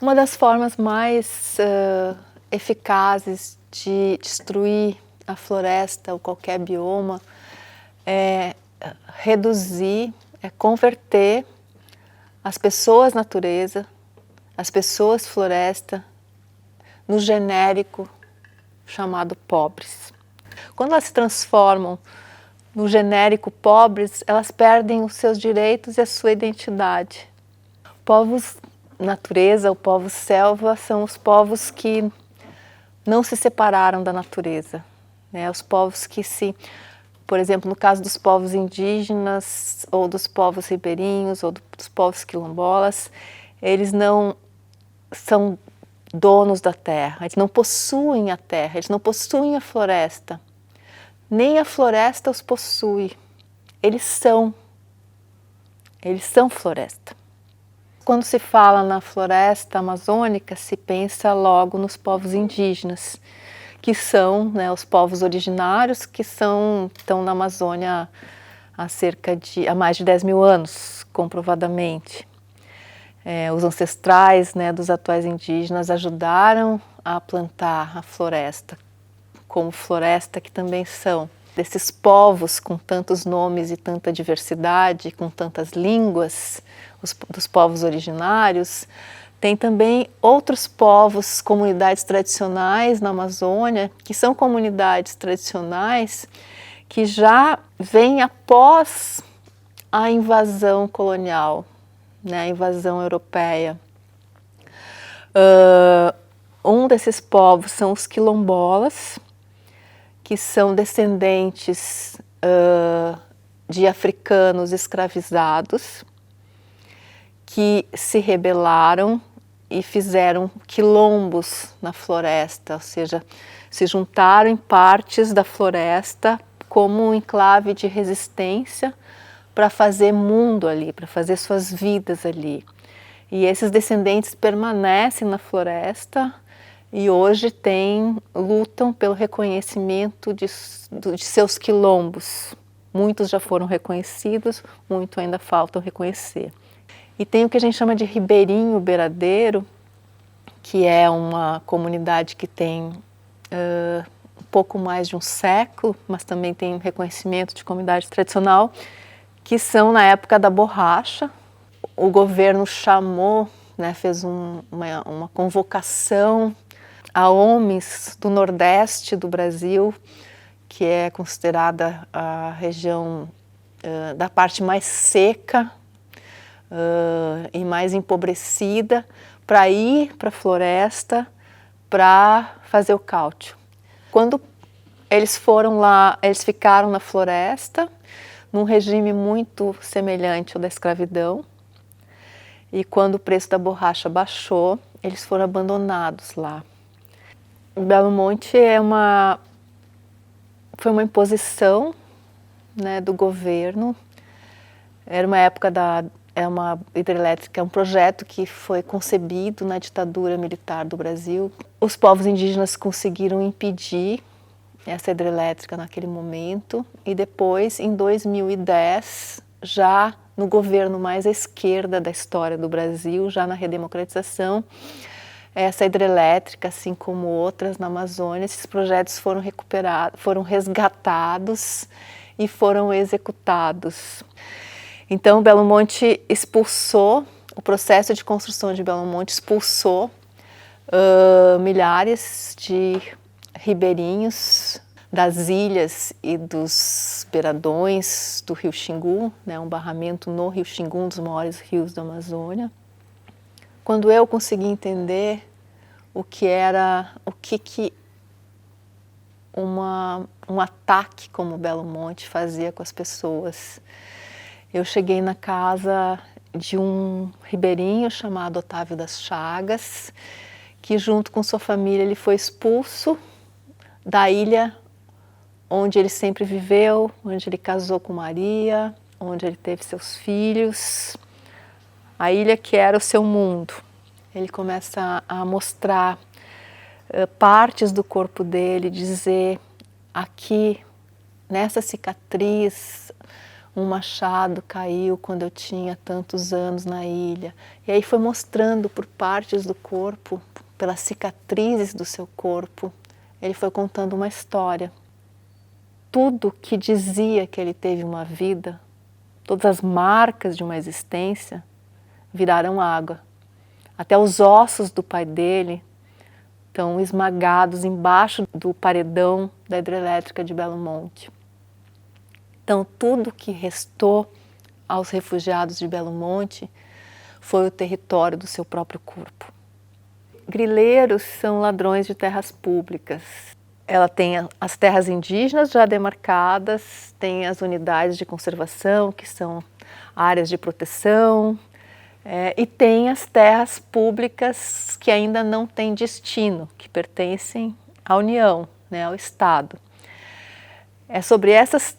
Uma das formas mais eficazes de destruir a floresta ou qualquer bioma é reduzir, é converter as pessoas natureza, as pessoas floresta, no genérico chamado pobres. Quando elas se transformam no genérico pobres, elas perdem os seus direitos e a sua identidade. Povos natureza, ou povos selva, são os povos que não se separaram da natureza, né? Os povos que por exemplo, no caso dos povos indígenas, ou dos povos ribeirinhos, ou dos povos quilombolas, eles não são donos da terra, eles não possuem a terra, eles não possuem a floresta, nem a floresta os possui, eles são floresta. Quando se fala na floresta amazônica, se pensa logo nos povos indígenas, que são, né, os povos originários que estão na Amazônia há mais de 10 mil anos, comprovadamente. Os ancestrais, né, dos atuais indígenas ajudaram a plantar a floresta, como floresta que também são. Desses povos com tantos nomes e tanta diversidade, com tantas línguas, dos povos originários, tem também outros povos, comunidades tradicionais na Amazônia, que são comunidades tradicionais que já vêm após a invasão colonial, né, a invasão europeia. Um desses povos são os quilombolas, que são descendentes de africanos escravizados, que se rebelaram e fizeram quilombos na floresta, ou seja, se juntaram em partes da floresta como um enclave de resistência para fazer mundo ali, para fazer suas vidas ali. E esses descendentes permanecem na floresta e hoje lutam pelo reconhecimento de seus quilombos. Muitos já foram reconhecidos, muitos ainda faltam reconhecer. E tem o que a gente chama de ribeirinho beiradeiro, que é uma comunidade que tem um pouco mais de um século, mas também tem reconhecimento de comunidade tradicional, que são na época da borracha. O governo chamou, né, fez uma convocação a homens do Nordeste do Brasil, que é considerada a região da parte mais seca e mais empobrecida, para ir para a floresta para fazer o cálcio. Quando eles foram lá, eles ficaram na floresta, num regime muito semelhante ao da escravidão, e quando o preço da borracha baixou, eles foram abandonados lá. Belo Monte foi uma imposição, né, do governo. Era uma época uma hidrelétrica, um projeto que foi concebido na ditadura militar do Brasil. Os povos indígenas conseguiram impedir essa hidrelétrica naquele momento e depois, em 2010, já no governo mais à esquerda da história do Brasil, já na redemocratização, essa hidrelétrica, assim como outras na Amazônia, esses projetos foram recuperados, foram resgatados e foram executados. Então, Belo Monte o processo de construção de Belo Monte expulsou milhares de ribeirinhos das ilhas e dos beiradões do rio Xingu, né, um barramento no rio Xingu, um dos maiores rios da Amazônia. Quando eu consegui entender o que um ataque como Belo Monte fazia com as pessoas, eu cheguei na casa de um ribeirinho chamado Otávio das Chagas, que junto com sua família ele foi expulso da ilha onde ele sempre viveu, onde ele casou com Maria, onde ele teve seus filhos, a ilha que era o seu mundo. Ele começa a mostrar partes do corpo dele, dizer aqui, nessa cicatriz, um machado caiu quando eu tinha tantos anos na ilha. E aí foi mostrando por partes do corpo, pelas cicatrizes do seu corpo, ele foi contando uma história. Tudo que dizia que ele teve uma vida, todas as marcas de uma existência, viraram água. Até os ossos do pai dele estão esmagados embaixo do paredão da hidrelétrica de Belo Monte. Então, tudo que restou aos refugiados de Belo Monte foi o território do seu próprio corpo. Grileiros são ladrões de terras públicas. Ela tem as terras indígenas já demarcadas, tem as unidades de conservação, que são áreas de proteção, e tem as terras públicas que ainda não têm destino, que pertencem à União, né, ao Estado. É sobre essas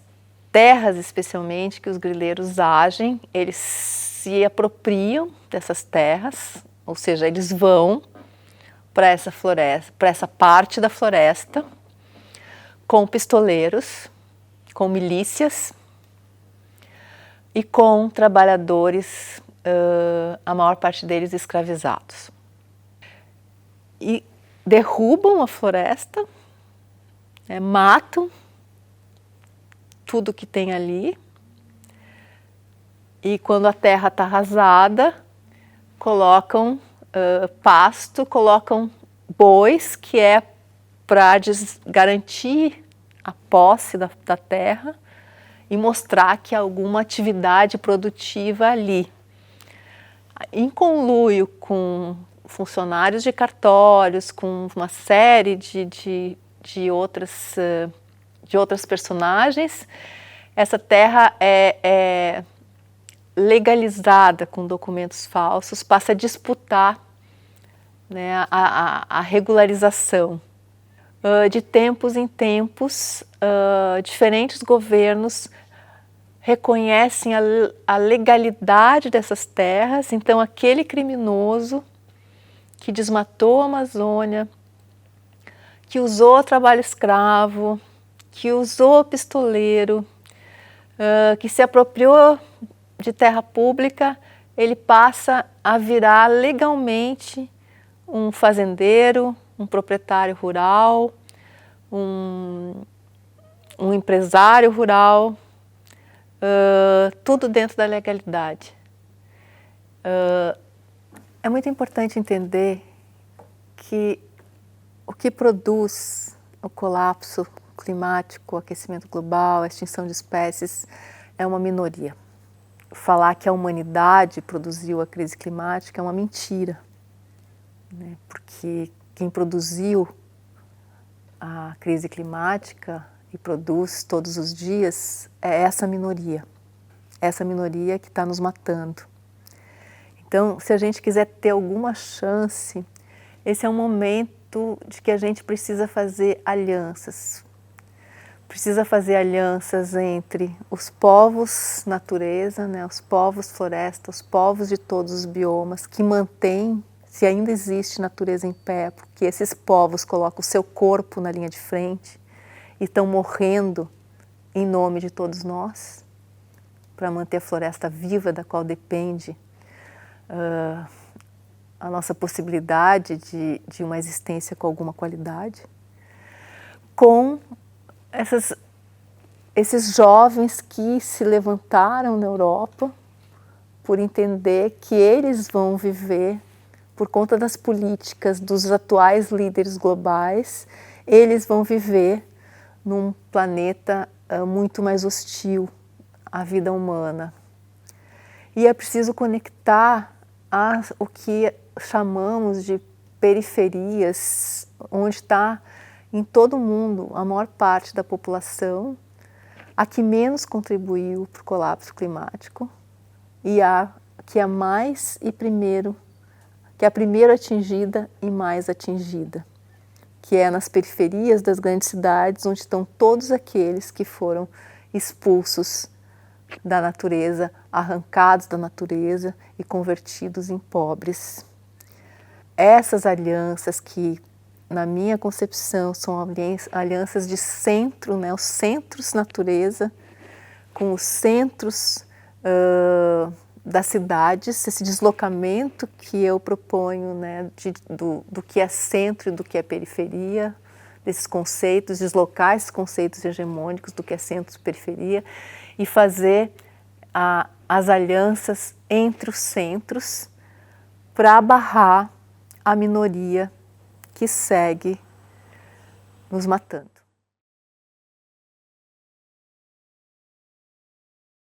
terras, especialmente, que os grileiros agem. Eles se apropriam dessas terras, ou seja, eles vão para essa floresta, para essa parte da floresta, com pistoleiros, com milícias e com trabalhadores, a maior parte deles escravizados. E derrubam a floresta, matam tudo que tem ali, e quando a terra está arrasada, colocam pasto, colocam bois, que é para garantir a posse da terra e mostrar que há alguma atividade produtiva ali. Em conluio com funcionários de cartórios, com uma série de outras personagens, essa terra é legalizada com documentos falsos, passa a disputar, né, a regularização. De tempos em tempos, diferentes governos reconhecem a legalidade dessas terras. Então, aquele criminoso que desmatou a Amazônia, que usou o trabalho escravo, que usou o pistoleiro, que se apropriou de terra pública, ele passa a virar legalmente um fazendeiro, um proprietário rural, um empresário rural, tudo dentro da legalidade. É muito importante entender que o que produz o colapso climático, o aquecimento global, a extinção de espécies, é uma minoria. Falar que a humanidade produziu a crise climática é uma mentira, né? Porque quem produziu a crise climática e produz todos os dias é essa minoria que está nos matando. Então, se a gente quiser ter alguma chance, esse é um momento de que a gente precisa fazer alianças. Precisa fazer alianças entre os povos natureza, né, os povos floresta, os povos de todos os biomas que mantêm, se ainda existe natureza em pé, porque esses povos colocam o seu corpo na linha de frente e estão morrendo em nome de todos nós, para manter a floresta viva, da qual depende a nossa possibilidade de uma existência com alguma qualidade, com esses jovens que se levantaram na Europa por entender que eles vão viver, por conta das políticas dos atuais líderes globais, eles vão viver num planeta muito mais hostil à vida humana. E é preciso conectar o que chamamos de periferias, onde está em todo o mundo a maior parte da população, a que menos contribuiu para o colapso climático e a que é mais e primeiro, que é a primeiro atingida e mais atingida, que é nas periferias das grandes cidades, onde estão todos aqueles que foram expulsos da natureza, arrancados da natureza e convertidos em pobres. Essas alianças que, na minha concepção, são alianças de centro, né, os centros natureza, com os centros das cidades, esse deslocamento que eu proponho, né, do que é centro e do que é periferia, desses conceitos, deslocar esses conceitos hegemônicos do que é centro e periferia e fazer as alianças entre os centros para barrar a minoria que segue nos matando.